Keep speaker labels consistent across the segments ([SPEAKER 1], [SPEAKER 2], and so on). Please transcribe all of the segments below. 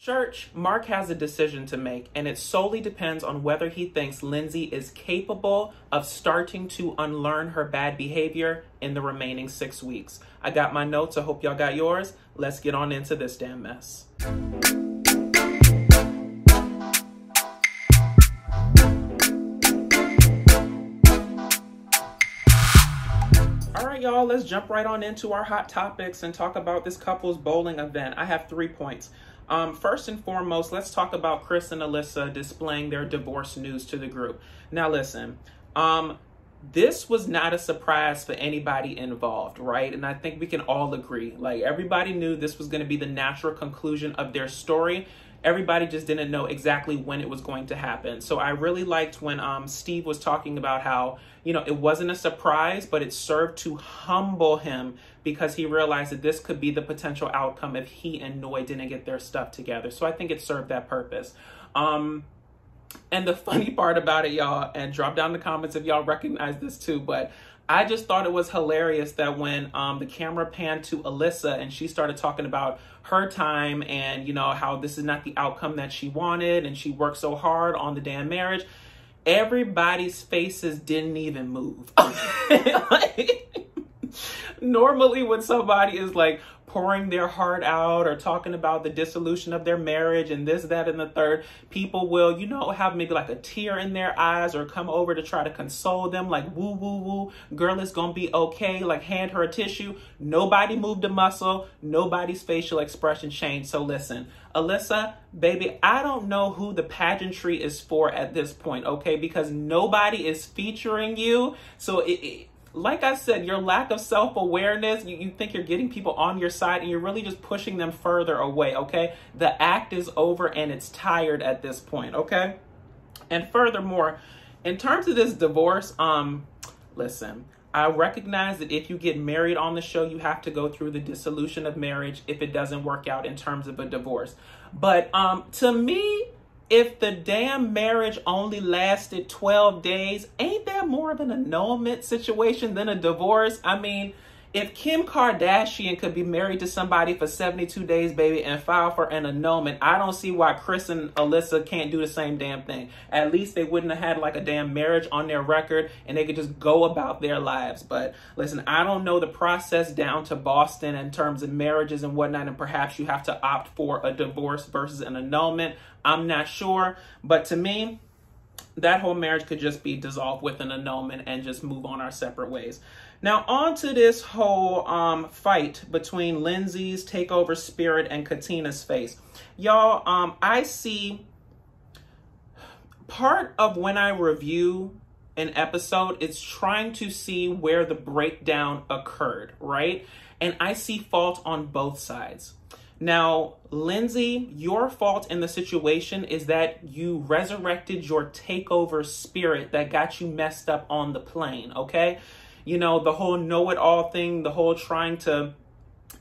[SPEAKER 1] Church, Mark has a decision to make, and it solely depends on whether he thinks Lindsey is capable of starting to unlearn her bad behavior in the remaining 6 weeks. I got my notes. I hope y'all got yours. Let's get on into this damn mess. All right, y'all, let's jump right on into our hot topics and talk about this couple's bowling event. I have 3 points. First and foremost, let's talk about Chris and Alyssa displaying their divorce news to the group. Now, listen, this was not a surprise for anybody involved, right? And I think we can all agree, like, everybody knew this was going to be the natural conclusion of their story. Everybody just didn't know exactly when it was going to happen. So I really liked when Steve was talking about how, you know, it wasn't a surprise, but it served to humble him because he realized that this could be the potential outcome if he and Noi didn't get their stuff together. So I think it served that purpose. And the funny part about it, y'all, and drop down in the comments if y'all recognize this too, but I just thought it was hilarious that when the camera panned to Alyssa and she started talking about her time and, you know, how this is not the outcome that she wanted and she worked so hard on the damn marriage, everybody's faces didn't even move. Like, normally when somebody is like pouring their heart out or talking about the dissolution of their marriage and this, that, and the third, people will, you know, have maybe like a tear in their eyes or come over to try to console them, like, woo, woo, woo, girl, it's gonna be okay, like hand her a tissue. Nobody moved a muscle. Nobody's facial expression changed. So listen, Alyssa, baby, I don't know who the pageantry is for at this point, okay? Because nobody is featuring you. So like I said, your lack of self-awareness, you think you're getting people on your side and you're really just pushing them further away, okay? The act is over and it's tired at this point, okay? And furthermore, in terms of this divorce, listen, I recognize that if you get married on the show, you have to go through the dissolution of marriage if it doesn't work out in terms of a divorce. But to me, if the damn marriage only lasted 12 days, ain't that more of an annulment situation than a divorce? I mean, if Kim Kardashian could be married to somebody for 72 days, baby, and file for an annulment, I don't see why Chris and Alyssa can't do the same damn thing. At least they wouldn't have had like a damn marriage on their record and they could just go about their lives. But listen, I don't know the process down to Boston in terms of marriages and whatnot, and perhaps you have to opt for a divorce versus an annulment. I'm not sure, but to me, that whole marriage could just be dissolved with an annulment and just move on our separate ways. Now, on to this whole fight between Lindsey's takeover spirit and Katina's face. Y'all, I see part of when I review an episode, it's trying to see where the breakdown occurred, right? And I see fault on both sides. Now, Lindsey, your fault in the situation is that you resurrected your takeover spirit that got you messed up on the plane, okay? You know, the whole know-it-all thing, the whole trying to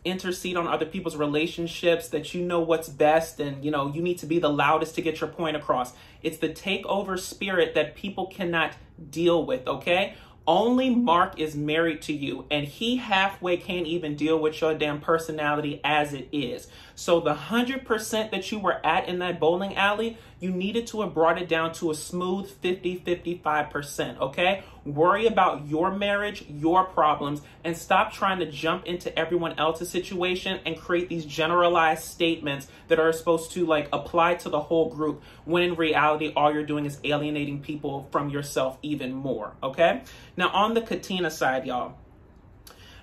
[SPEAKER 1] intercede on other people's relationships, that you know what's best and, you know, you need to be the loudest to get your point across. It's the takeover spirit that people cannot deal with, okay? Only Mark is married to you, and he halfway can't even deal with your damn personality as it is. So the 100% that you were at in that bowling alley, you needed to have brought it down to a smooth 50-55%, okay? Worry about your marriage, your problems, and stop trying to jump into everyone else's situation and create these generalized statements that are supposed to, like, apply to the whole group, when in reality, all you're doing is alienating people from yourself even more, okay? Now, on the Katina side, y'all,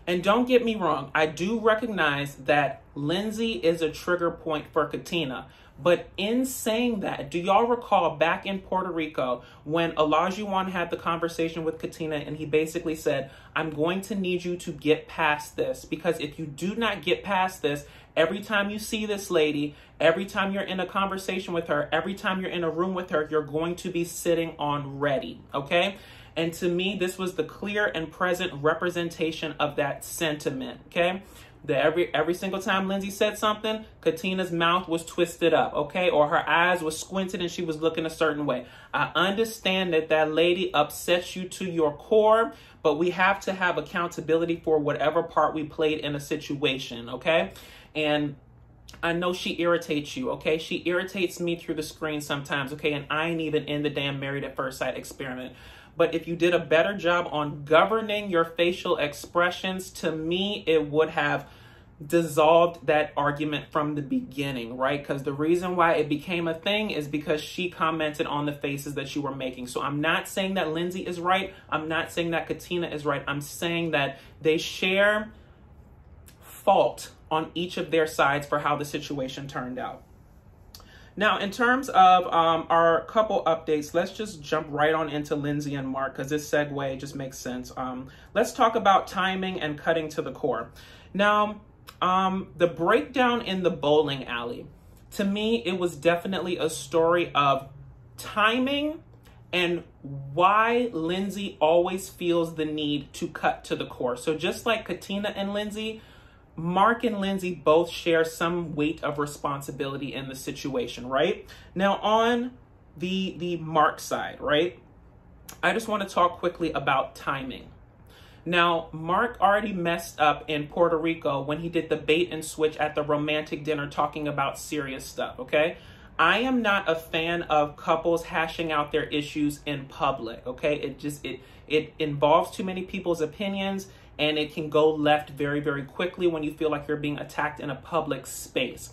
[SPEAKER 1] and don't get me wrong, I do recognize that Lindsey is a trigger point for Katina. But in saying that, do y'all recall back in Puerto Rico when Olajuwon had the conversation with Katina and he basically said, I'm going to need you to get past this, because if you do not get past this, every time you see this lady, every time you're in a conversation with her, every time you're in a room with her, you're going to be sitting on ready, okay? And to me, this was the clear and present representation of that sentiment, okay? That every single time Lindsey said something, Katina's mouth was twisted up, okay? Or her eyes were squinted and she was looking a certain way. I understand that that lady upsets you to your core, but we have to have accountability for whatever part we played in a situation, okay? And I know she irritates you, okay? She irritates me through the screen sometimes, okay? And I ain't even in the damn Married at First Sight experiment. But if you did a better job on governing your facial expressions, to me, it would have dissolved that argument from the beginning, right? Because the reason why it became a thing is because she commented on the faces that you were making. So I'm not saying that Lindsey is right. I'm not saying that Katina is right. I'm saying that they share fault on each of their sides for how the situation turned out. Now, in terms of our couple updates, let's just jump right on into Lindsey and Mark, because this segue just makes sense. Let's talk about timing and cutting to the core. Now, the breakdown in the bowling alley, to me, it was definitely a story of timing and why Lindsey always feels the need to cut to the core. So just like Katina and Lindsey, Mark and Lindsey both share some weight of responsibility in the situation, right? Now, on the Mark side, right, I just want to talk quickly about timing. Now, Mark already messed up in Puerto Rico when he did the bait and switch at the romantic dinner talking about serious stuff, okay? I am not a fan of couples hashing out their issues in public, okay? It involves too many people's opinions, and it can go left very, very quickly when you feel like you're being attacked in a public space.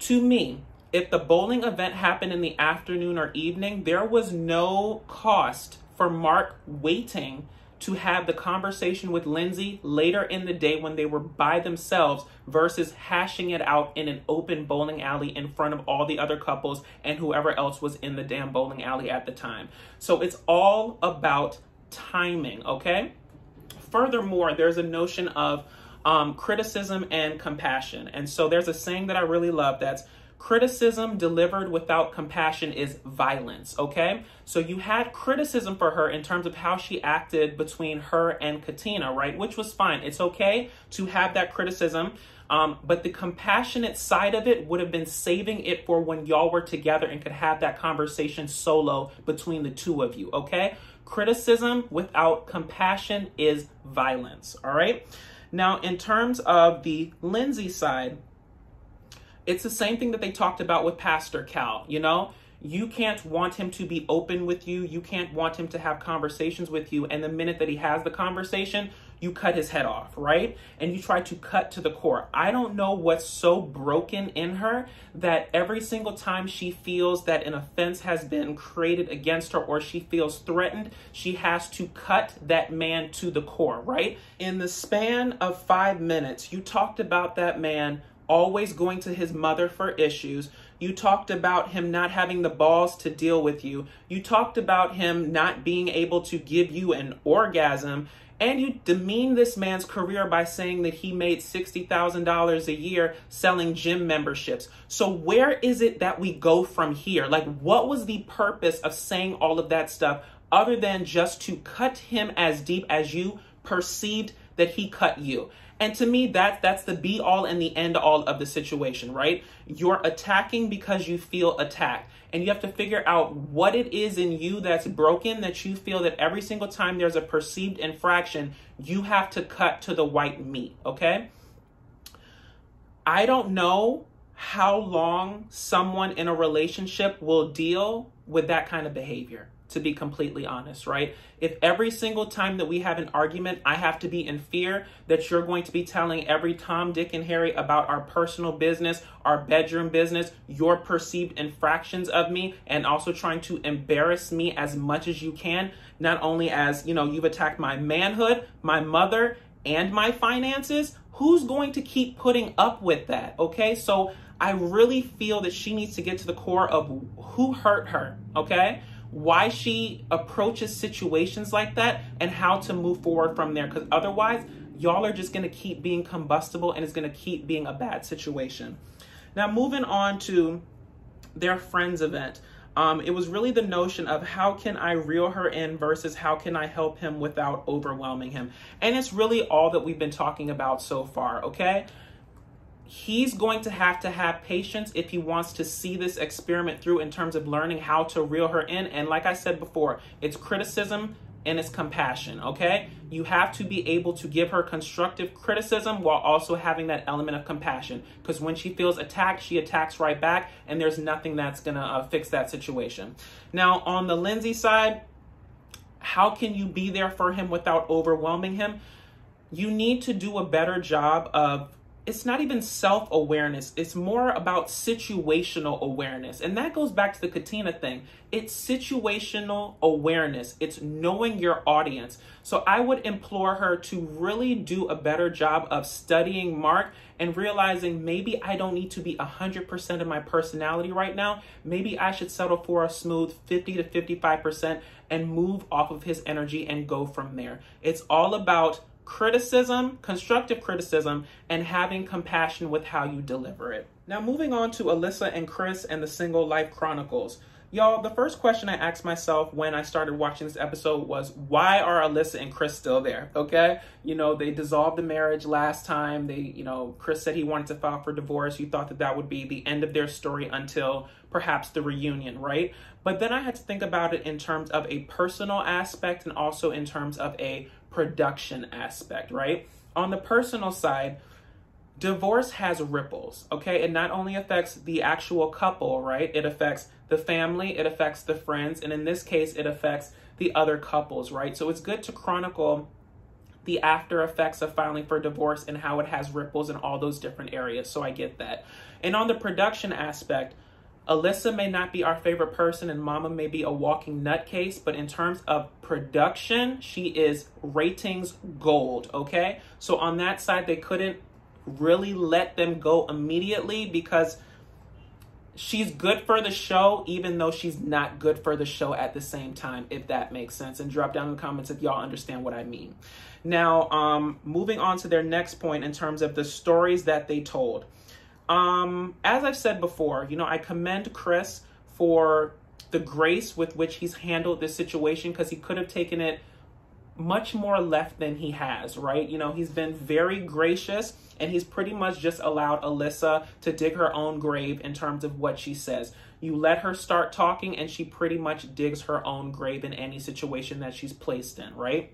[SPEAKER 1] To me, if the bowling event happened in the afternoon or evening, there was no cost for Mark waiting to have the conversation with Lindsey later in the day when they were by themselves versus hashing it out in an open bowling alley in front of all the other couples and whoever else was in the damn bowling alley at the time. So it's all about timing, okay? Furthermore, there's a notion of criticism and compassion. And so there's a saying that I really love that's criticism delivered without compassion is violence, okay? So you had criticism for her in terms of how she acted between her and Katina, right? Which was fine. It's okay to have that criticism, but the compassionate side of it would have been saving it for when y'all were together and could have that conversation solo between the two of you, okay? Criticism without compassion is violence, all right? Now, in terms of the Lindsey side, it's the same thing that they talked about with Pastor Cal, you know? You can't want him to be open with you. You can't want him to have conversations with you. And the minute that he has the conversation, you cut his head off, right? And you try to cut to the core. I don't know what's so broken in her that every single time she feels that an offense has been created against her or she feels threatened, she has to cut that man to the core, right? In the span of 5 minutes, you talked about that man always going to his mother for issues. You talked about him not having the balls to deal with you. You talked about him not being able to give you an orgasm. And you demean this man's career by saying that he made $60,000 a year selling gym memberships. So where is it that we go from here? Like, what was the purpose of saying all of that stuff other than just to cut him as deep as you perceived that he cut you? And to me, that's the be all and the end all of the situation, right? You're attacking because you feel attacked. And you have to figure out what it is in you that's broken that you feel that every single time there's a perceived infraction, you have to cut to the white meat, okay? I don't know how long someone in a relationship will deal with that kind of behavior, to be completely honest, right? If every single time that we have an argument, I have to be in fear that you're going to be telling every Tom, Dick, and Harry about our personal business, our bedroom business, your perceived infractions of me, and also trying to embarrass me as much as you can, not only as, you know, you've attacked my manhood, my mother, and my finances, who's going to keep putting up with that, okay? So I really feel that she needs to get to the core of who hurt her, okay? Why she approaches situations like that and how to move forward from there. Because otherwise, y'all are just going to keep being combustible and it's going to keep being a bad situation. Now, moving on to their Friends event. It was really the notion of how can I reel her in versus how can I help him without overwhelming him. And it's really all that we've been talking about so far, okay? He's going to have patience if he wants to see this experiment through in terms of learning how to reel her in. And like I said before, it's criticism and it's compassion, okay? You have to be able to give her constructive criticism while also having that element of compassion, because when she feels attacked, she attacks right back, and there's nothing that's gonna fix that situation. Now, on the Lindsey side, how can you be there for him without overwhelming him? You need to do a better job of, it's not even self-awareness. It's more about situational awareness. And that goes back to the Katina thing. It's situational awareness. It's knowing your audience. So I would implore her to really do a better job of studying Mark and realizing maybe I don't need to be 100% of my personality right now. Maybe I should settle for a smooth 50 to 55% and move off of his energy and go from there. It's all about criticism, constructive criticism, and having compassion with how you deliver it. Now, moving on to Alyssa and Chris and the Single Life Chronicles. Y'all, the first question I asked myself when I started watching this episode was, why are Alyssa and Chris still there? Okay? You know, they dissolved the marriage last time. Chris said he wanted to file for divorce. You thought that that would be the end of their story until perhaps the reunion, right? But then I had to think about it in terms of a personal aspect and also in terms of a production aspect, right? On the personal side, divorce has ripples, okay? It not only affects the actual couple, right? It affects the family, it affects the friends, and in this case, it affects the other couples, right? So it's good to chronicle the after effects of filing for divorce and how it has ripples in all those different areas. So I get that. And on the production aspect, Alyssa may not be our favorite person and Mama may be a walking nutcase, but in terms of production, she is ratings gold, okay? So on that side, they couldn't really let them go immediately because she's good for the show, even though she's not good for the show at the same time, if that makes sense. And drop down in the comments if y'all understand what I mean. Now, moving on to their next point in terms of the stories that they told. As I've said before, I commend Chris for the grace with which he's handled this situation, because he could have taken it much more left than he has, right? He's been very gracious, and he's pretty much just allowed Alyssa to dig her own grave in terms of what she says. You let her start talking and she pretty much digs her own grave in any situation that she's placed in, right?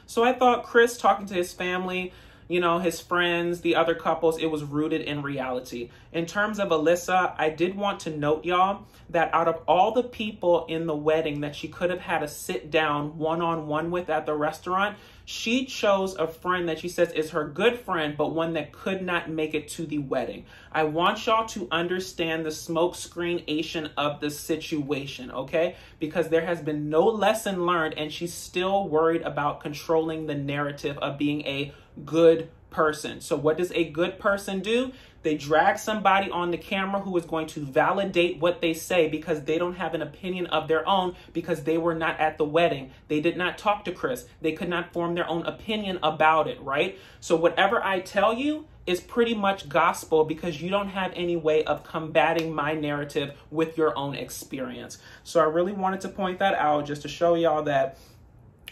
[SPEAKER 1] So I thought Chris talking to his family, his friends, the other couples, it was rooted in reality. In terms of Alyssa, I did want to note, y'all, that out of all the people in the wedding that she could have had a sit down one-on-one with at the restaurant, she chose a friend that she says is her good friend, but one that could not make it to the wedding. I want y'all to understand the smokescreenation of the situation, okay? Because there has been no lesson learned, and she's still worried about controlling the narrative of being a good person. So what does a good person do? They drag somebody on the camera who is going to validate what they say because they don't have an opinion of their own, because they were not at the wedding. They did not talk to Chris. They could not form their own opinion about it, right? So whatever I tell you is pretty much gospel, because you don't have any way of combating my narrative with your own experience. So I really wanted to point that out just to show y'all that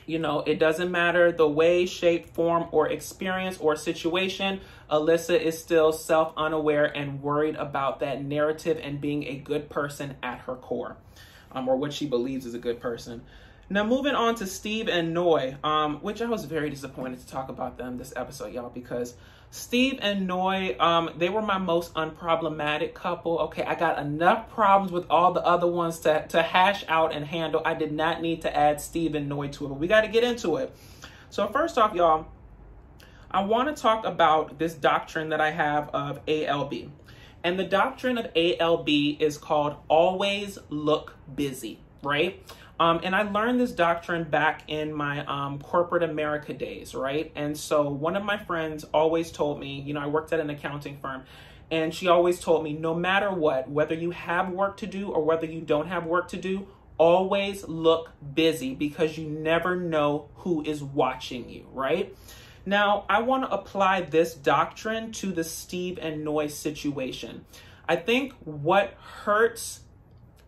[SPEAKER 1] it doesn't matter the way, shape, form, or experience or situation. Alyssa is still self-unaware and worried about that narrative and being a good person at her core, or what she believes is a good person. Now, moving on to Steve and Noi, which I was very disappointed to talk about them this episode, y'all, because Steve and Noi, they were my most unproblematic couple. Okay, I got enough problems with all the other ones to hash out and handle. I did not need to add Steve and Noi to it, but we got to get into it. So first off, y'all, I want to talk about this doctrine that I have of ALB. And the doctrine of ALB is called always look busy, right? And I learned this doctrine back in my corporate America days, right? And so one of my friends always told me, I worked at an accounting firm, and she always told me, no matter what, whether you have work to do or whether you don't have work to do, always look busy, because you never know who is watching you, right? Now, I want to apply this doctrine to the Steve and Noi situation. I think what hurts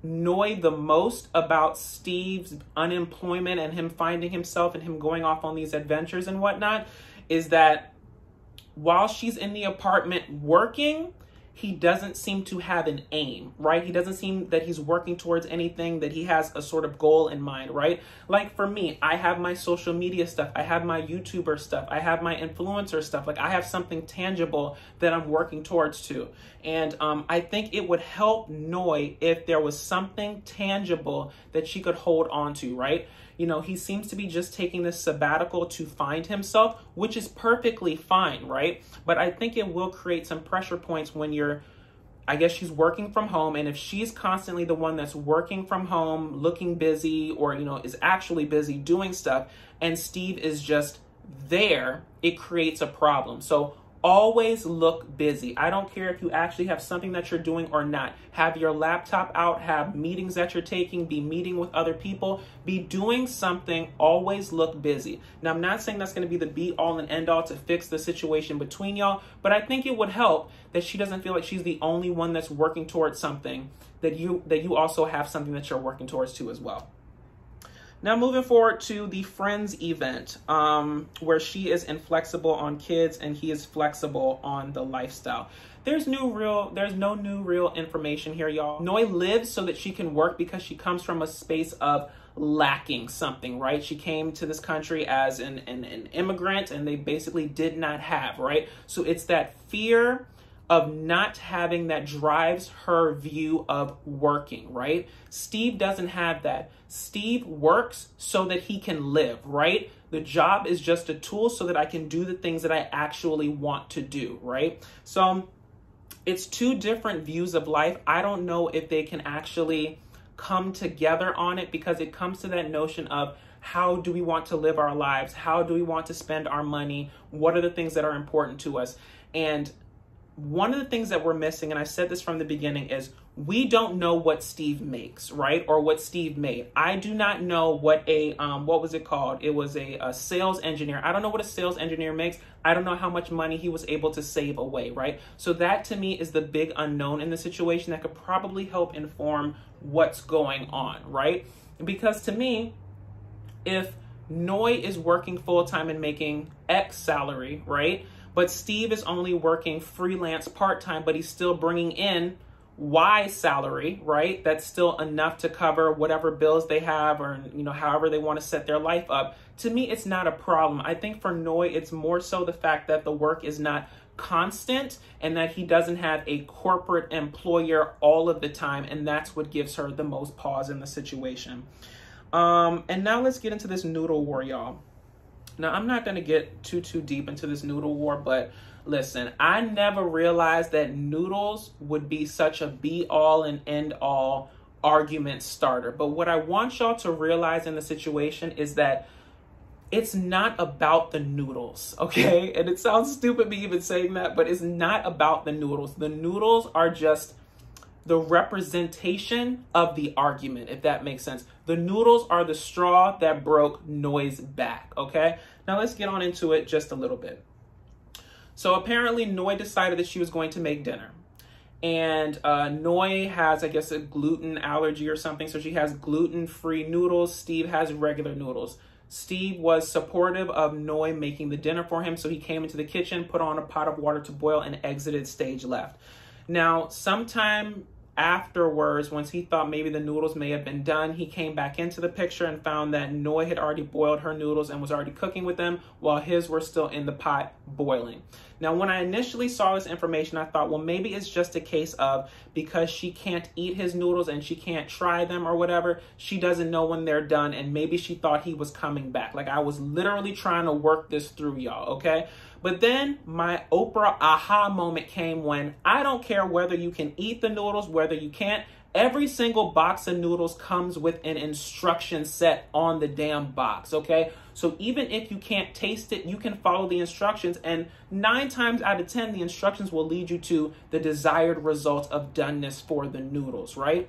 [SPEAKER 1] Noi the most about Steve's unemployment and him finding himself and him going off on these adventures and whatnot is that while she's in the apartment working, he doesn't seem to have an aim, right? He doesn't seem that he's working towards anything, that he has a sort of goal in mind, right? Like for me, I have my social media stuff. I have my YouTuber stuff. I have my influencer stuff. Like I have something tangible that I'm working towards too. And I think it would help Noi if there was something tangible that she could hold on to, right? You know, he seems to be just taking this sabbatical to find himself, which is perfectly fine, right? But I think it will create some pressure points when I guess she's working from home. And if she's constantly the one that's working from home, looking busy, or, you know, is actually busy doing stuff, and Steve is just there, it creates a problem. So always look busy. I don't care if you actually have something that you're doing or not. Have your laptop out, have meetings that you're taking, be meeting with other people, be doing something, always look busy. Now, I'm not saying that's going to be the be all and end all to fix the situation between y'all, but I think it would help that she doesn't feel like she's the only one that's working towards something, that you also have something that you're working towards too as well. Now, moving forward to the Friends event, where she is inflexible on kids and he is flexible on the lifestyle. There's no new real information here, y'all. Noi lives so that she can work because she comes from a space of lacking something, right? She came to this country as an immigrant and they basically did not have, right? So it's that fear of not having that drives her view of working, right? Steve doesn't have that. Steve works so that he can live, right? The job is just a tool so that I can do the things that I actually want to do, right? So it's two different views of life. I don't know if they can actually come together on it, because it comes to that notion of how do we want to live our lives? How do we want to spend our money? What are the things that are important to us? And one of the things that we're missing, and I said this from the beginning, is we don't know what Steve makes, right? Or what Steve made. I do not know what what was it called? It was a sales engineer. I don't know what a sales engineer makes. I don't know how much money he was able to save away, right? So that to me is the big unknown in the situation that could probably help inform what's going on, right? Because to me, if Noi is working full-time and making X salary, right? But Steve is only working freelance part-time, but he's still bringing in Y salary, right? That's still enough to cover whatever bills they have, or, you know, however they want to set their life up. To me, it's not a problem. I think for Noi, it's more so the fact that the work is not constant and that he doesn't have a corporate employer all of the time. And that's what gives her the most pause in the situation. And now let's get into this noodle war, y'all. Now, I'm not going to get too deep into this noodle war, but listen, I never realized that noodles would be such a be-all and end-all argument starter. But what I want y'all to realize in the situation is that it's not about the noodles, okay? And it sounds stupid me even saying that, but it's not about the noodles. The noodles are just the representation of the argument, if that makes sense. The noodles are the straw that broke Noi's back, okay? Now let's get on into it just a little bit. So apparently Noi decided that she was going to make dinner. And Noi has, I guess, a gluten allergy or something. So she has gluten-free noodles. Steve has regular noodles. Steve was supportive of Noi making the dinner for him. So he came into the kitchen, put on a pot of water to boil, and exited stage left. Now, sometime afterwards, once he thought maybe the noodles may have been done, he came back into the picture and found that Noi had already boiled her noodles and was already cooking with them while his were still in the pot boiling. Now, when I initially saw this information, I thought, well, maybe it's just a case of because she can't eat his noodles and she can't try them or whatever, she doesn't know when they're done, and maybe she thought he was coming back. Like, I was literally trying to work this through, y'all, okay? But then my Oprah aha moment came when I don't care whether you can eat the noodles, whether you can't. Every single box of noodles comes with an instruction set on the damn box, okay? So even if you can't taste it, you can follow the instructions, and 9 times out of 10, the instructions will lead you to the desired result of doneness for the noodles, right?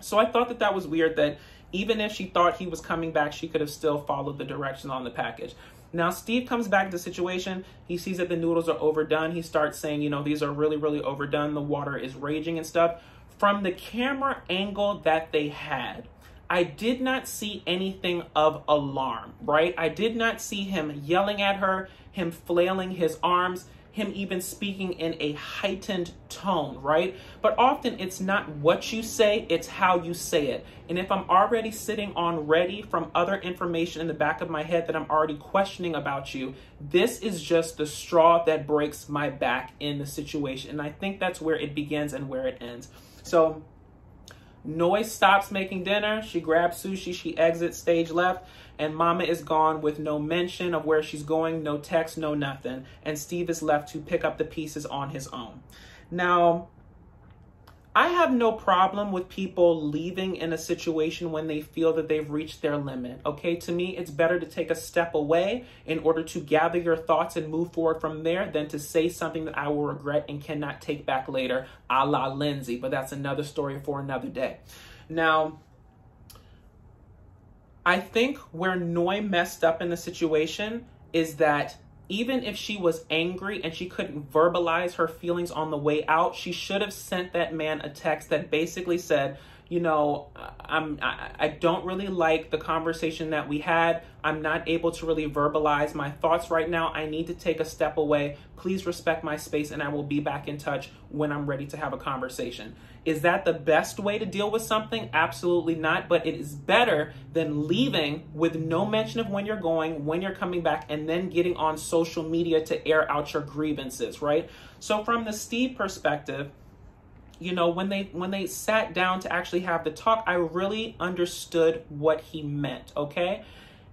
[SPEAKER 1] So I thought that that was weird, that even if she thought he was coming back, she could have still followed the directions on the package. Now, Steve comes back to the situation. He sees that the noodles are overdone. He starts saying, you know, these are really, really overdone. The water is raging and stuff. From the camera angle that they had, I did not see anything of alarm, right? I did not see him yelling at her, him flailing his arms, him even speaking in a heightened tone, right? But often it's not what you say, it's how you say it. And if I'm already sitting on ready from other information in the back of my head that I'm already questioning about you, this is just the straw that breaks my back in the situation. And I think that's where it begins and where it ends. So Noi stops making dinner. She grabs sushi. She exits stage left. And Mama is gone with no mention of where she's going, no text, no nothing. And Steve is left to pick up the pieces on his own. Now, I have no problem with people leaving in a situation when they feel that they've reached their limit. Okay, to me, it's better to take a step away in order to gather your thoughts and move forward from there than to say something that I will regret and cannot take back later, a la Lindsey. But that's another story for another day. Now, I think where Noi messed up in the situation is that even if she was angry and she couldn't verbalize her feelings on the way out, she should have sent that man a text that basically said, you know, I don't really like the conversation that we had. I'm not able to really verbalize my thoughts right now. I need to take a step away. Please respect my space and I will be back in touch when I'm ready to have a conversation. Is that the best way to deal with something? Absolutely not. But it is better than leaving with no mention of when you're going, when you're coming back, and then getting on social media to air out your grievances, right? So from the Steve perspective, you know, when they sat down to actually have the talk, I really understood what he meant, okay?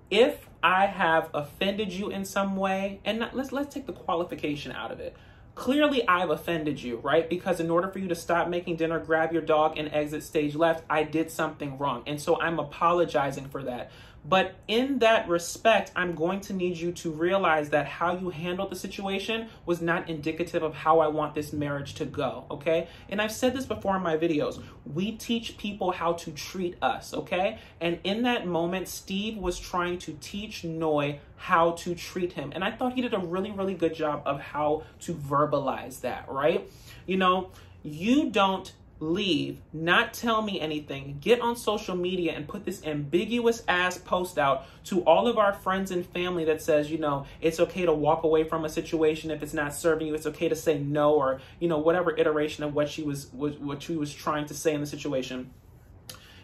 [SPEAKER 1] If I have offended you in some way, and let's take the qualification out of it. Clearly, I've offended you, right? Because in order for you to stop making dinner, grab your dog, and exit stage left, I did something wrong. And so I'm apologizing for that. But in that respect, I'm going to need you to realize that how you handled the situation was not indicative of how I want this marriage to go, okay? And I've said this before in my videos. We teach people how to treat us, okay? And in that moment, Steve was trying to teach Noi how to treat him. And I thought he did a really, really good job of how to verbalize that, right? You know, you don't leave, not tell me anything, get on social media and put this ambiguous ass post out to all of our friends and family that says, you know, it's okay to walk away from a situation if it's not serving you. It's okay to say no, or, you know, whatever iteration of what she was trying to say in the situation.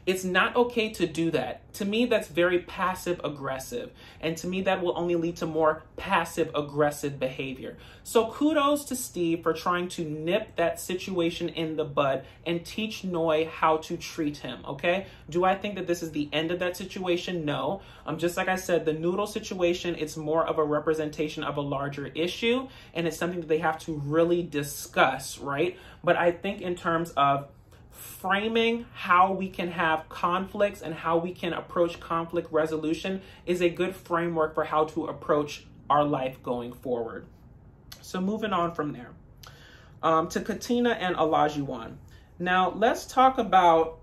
[SPEAKER 1] It's not okay to do that. To me, that's very passive aggressive. And to me, that will only lead to more passive aggressive behavior. So kudos to Steve for trying to nip that situation in the bud and teach Noi how to treat him, okay? Do I think that this is the end of that situation? No. Just like I said, the noodle situation, it's more of a representation of a larger issue. And it's something that they have to really discuss, right? But I think in terms of framing how we can have conflicts and how we can approach conflict resolution is a good framework for how to approach our life going forward. So moving on from there to Katina and Olajuwon. Now let's talk about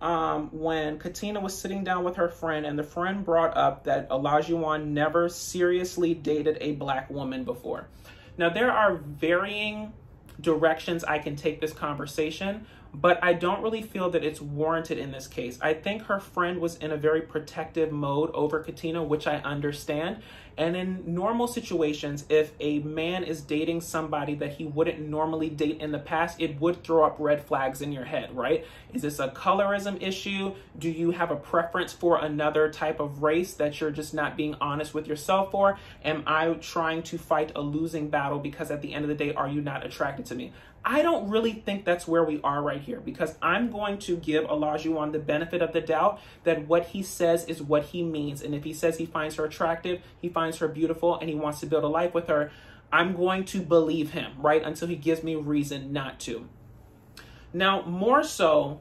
[SPEAKER 1] when Katina was sitting down with her friend and the friend brought up that Olajuwon never seriously dated a black woman before. Now there are varying directions I can take this conversation, but I don't really feel that it's warranted in this case. I think her friend was in a very protective mode over Katina, which I understand. And in normal situations, if a man is dating somebody that he wouldn't normally date in the past, it would throw up red flags in your head, right? Is this a colorism issue? Do you have a preference for another type of race that you're just not being honest with yourself for? Am I trying to fight a losing battle because at the end of the day, are you not attracted to me? I don't really think that's where we are right here, because I'm going to give Olajuwon the benefit of the doubt that what he says is what he means. And if he says he finds her attractive, he finds her beautiful, and he wants to build a life with her, I'm going to believe him, right? Until he gives me reason not to. Now, more so,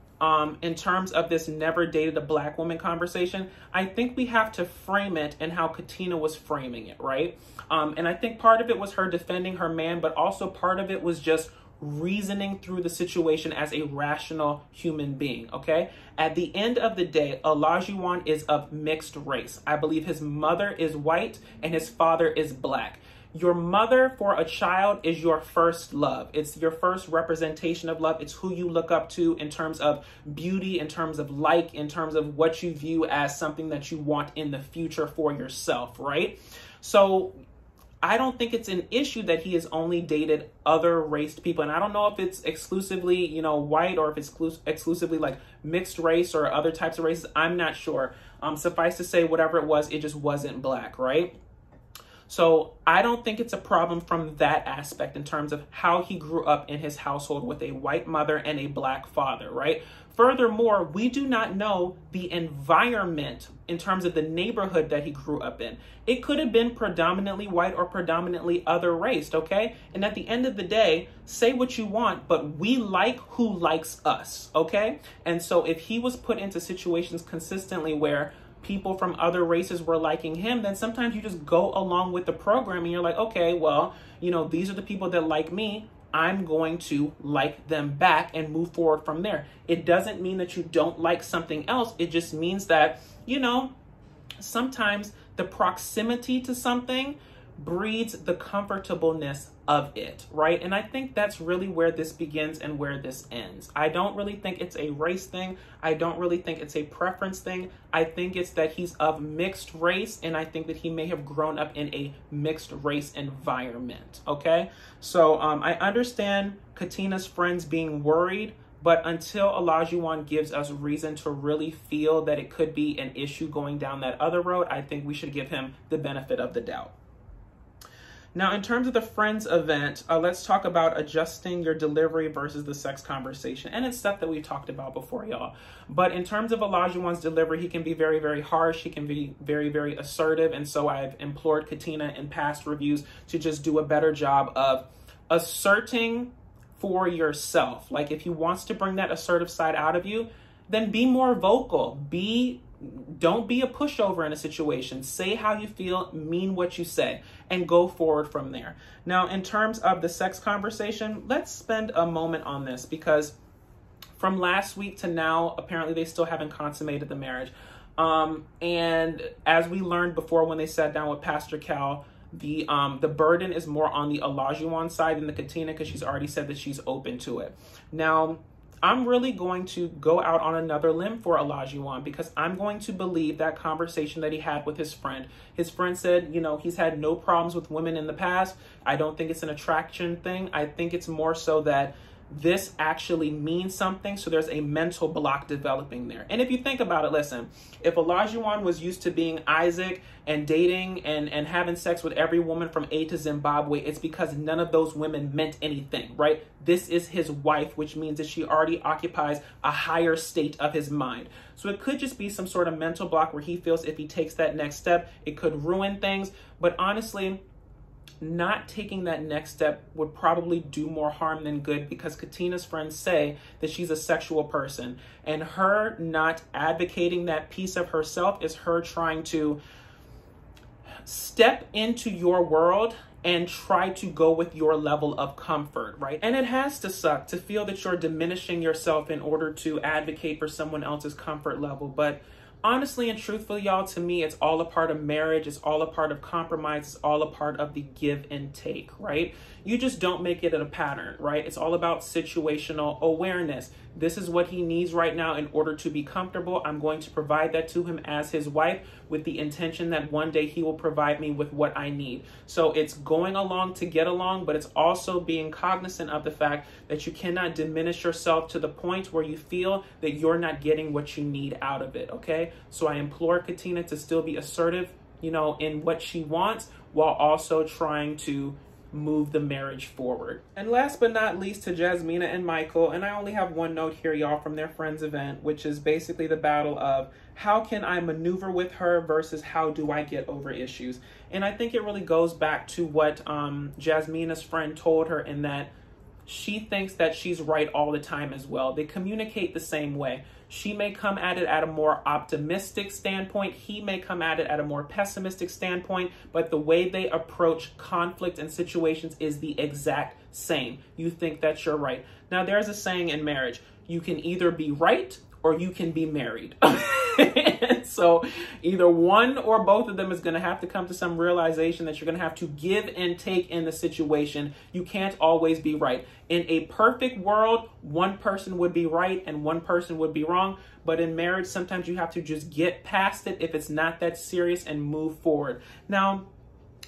[SPEAKER 1] in terms of this never dated a black woman conversation, I think we have to frame it in how Katina was framing it, right? And I think part of it was her defending her man, but also part of it was just reasoning through the situation as a rational human being, okay? At the end of the day, Olajuwon is of mixed race. I believe his mother is white and his father is black. Your mother for a child is your first love. It's your first representation of love. It's who you look up to in terms of beauty, in terms of like, in terms of what you view as something that you want in the future for yourself, right? So I don't think it's an issue that he has only dated other raced people. And I don't know if it's exclusively, you know, white, or if it's exclusively like mixed race or other types of races. I'm not sure. Suffice to say, whatever it was, it just wasn't black, right? So I don't think it's a problem from that aspect in terms of how he grew up in his household with a white mother and a black father, right? Furthermore, we do not know the environment in terms of the neighborhood that he grew up in. It could have been predominantly white or predominantly other raced, okay? And at the end of the day, say what you want, but we like who likes us, okay? And so if he was put into situations consistently where people from other races were liking him, then sometimes you just go along with the program and you're like, okay, well, you know, these are the people that like me. I'm going to like them back and move forward from there. It doesn't mean that you don't like something else. It just means that, you know, sometimes the proximity to something breeds the comfortableness of it, right? And I think that's really where this begins and where this ends. I don't really think it's a race thing. I don't really think it's a preference thing. I think it's that he's of mixed race, and I think that he may have grown up in a mixed race environment, okay? So I understand Katina's friends being worried, but until Olajuwon gives us reason to really feel that it could be an issue going down that other road, I think we should give him the benefit of the doubt. Now, in terms of the Friends event, let's talk about adjusting your delivery versus the sex conversation. And it's stuff that we talked about before, y'all. But in terms of Olajuwon's delivery, he can be very, very harsh. He can be very, very assertive. And so I've implored Katina in past reviews to just do a better job of asserting for yourself. Like, if he wants to bring that assertive side out of you, then be more vocal. Don't be a pushover in a situation. Say how you feel, mean what you say, and go forward from there. Now, in terms of the sex conversation, let's spend a moment on this, because from last week to now, apparently they still haven't consummated the marriage. And as we learned before when they sat down with Pastor Cal, the burden is more on the Olajuwon side than the Katina, because she's already said that she's open to it. Now, I'm really going to go out on another limb for Olajuwon, because I'm going to believe that conversation that he had with his friend. His friend said, you know, he's had no problems with women in the past. I don't think it's an attraction thing. I think it's more so that this actually means something. So there's a mental block developing there. And if you think about it, listen, if Olajuwon was used to being Isaac and dating and having sex with every woman from A to Zimbabwe, it's because none of those women meant anything, right? This is his wife, which means that she already occupies a higher state of his mind. So it could just be some sort of mental block where he feels if he takes that next step, it could ruin things. But honestly, not taking that next step would probably do more harm than good, because Katina's friends say that she's a sexual person, and her not advocating that piece of herself is her trying to step into your world and try to go with your level of comfort, right? And it has to suck to feel that you're diminishing yourself in order to advocate for someone else's comfort level. But honestly and truthfully, y'all, to me, it's all a part of marriage. It's all a part of compromise. It's all a part of the give and take, right? You just don't make it a pattern, right? It's all about situational awareness. This is what he needs right now in order to be comfortable. I'm going to provide that to him as his wife, with the intention that one day he will provide me with what I need. So it's going along to get along, but it's also being cognizant of the fact that you cannot diminish yourself to the point where you feel that you're not getting what you need out of it, okay? So I implore Katina to still be assertive, you know, in what she wants, while also trying to move the marriage forward. And last but not least, to Jasmina and Michael, and I only have one note here, y'all, from their Friends event, which is basically the battle of how can I maneuver with her versus how do I get over issues. And I think it really goes back to what Jasmina's friend told her, in that she thinks that she's right all the time as well. They communicate the same way. She may come at it at a more optimistic standpoint. He may come at it at a more pessimistic standpoint, but the way they approach conflict and situations is the exact same. You think that you're right. Now, there's a saying in marriage: you can either be right or you can be married. So either one or both of them is going to have to come to some realization that you're going to have to give and take in the situation. You can't always be right. In a perfect world, one person would be right and one person would be wrong. But in marriage, sometimes you have to just get past it if it's not that serious and move forward. Now,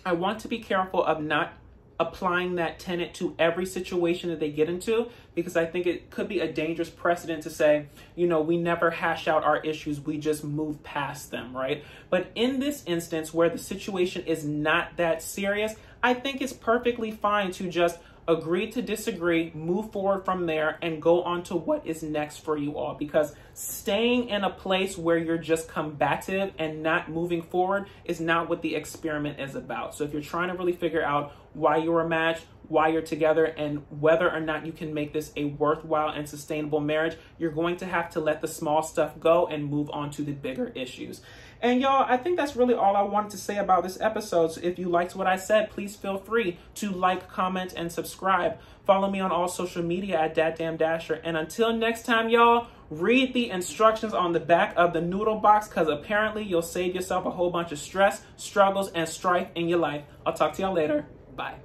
[SPEAKER 1] I want to be careful of not applying that tenet to every situation that they get into, because I think it could be a dangerous precedent to say, you know, we never hash out our issues, we just move past them, right? But in this instance where the situation is not that serious, I think it's perfectly fine to just agree to disagree, move forward from there, and go on to what is next for you all. Because staying in a place where you're just combative and not moving forward is not what the experiment is about. So if you're trying to really figure out why you're a match, why you're together, and whether or not you can make this a worthwhile and sustainable marriage, you're going to have to let the small stuff go and move on to the bigger issues. And y'all, I think that's really all I wanted to say about this episode. So if you liked what I said, please feel free to like, comment, and subscribe. Follow me on all social media at DatDamnDasher. And until next time, y'all, read the instructions on the back of the noodle box, because apparently you'll save yourself a whole bunch of stress, struggles, and strife in your life. I'll talk to y'all later. Bye.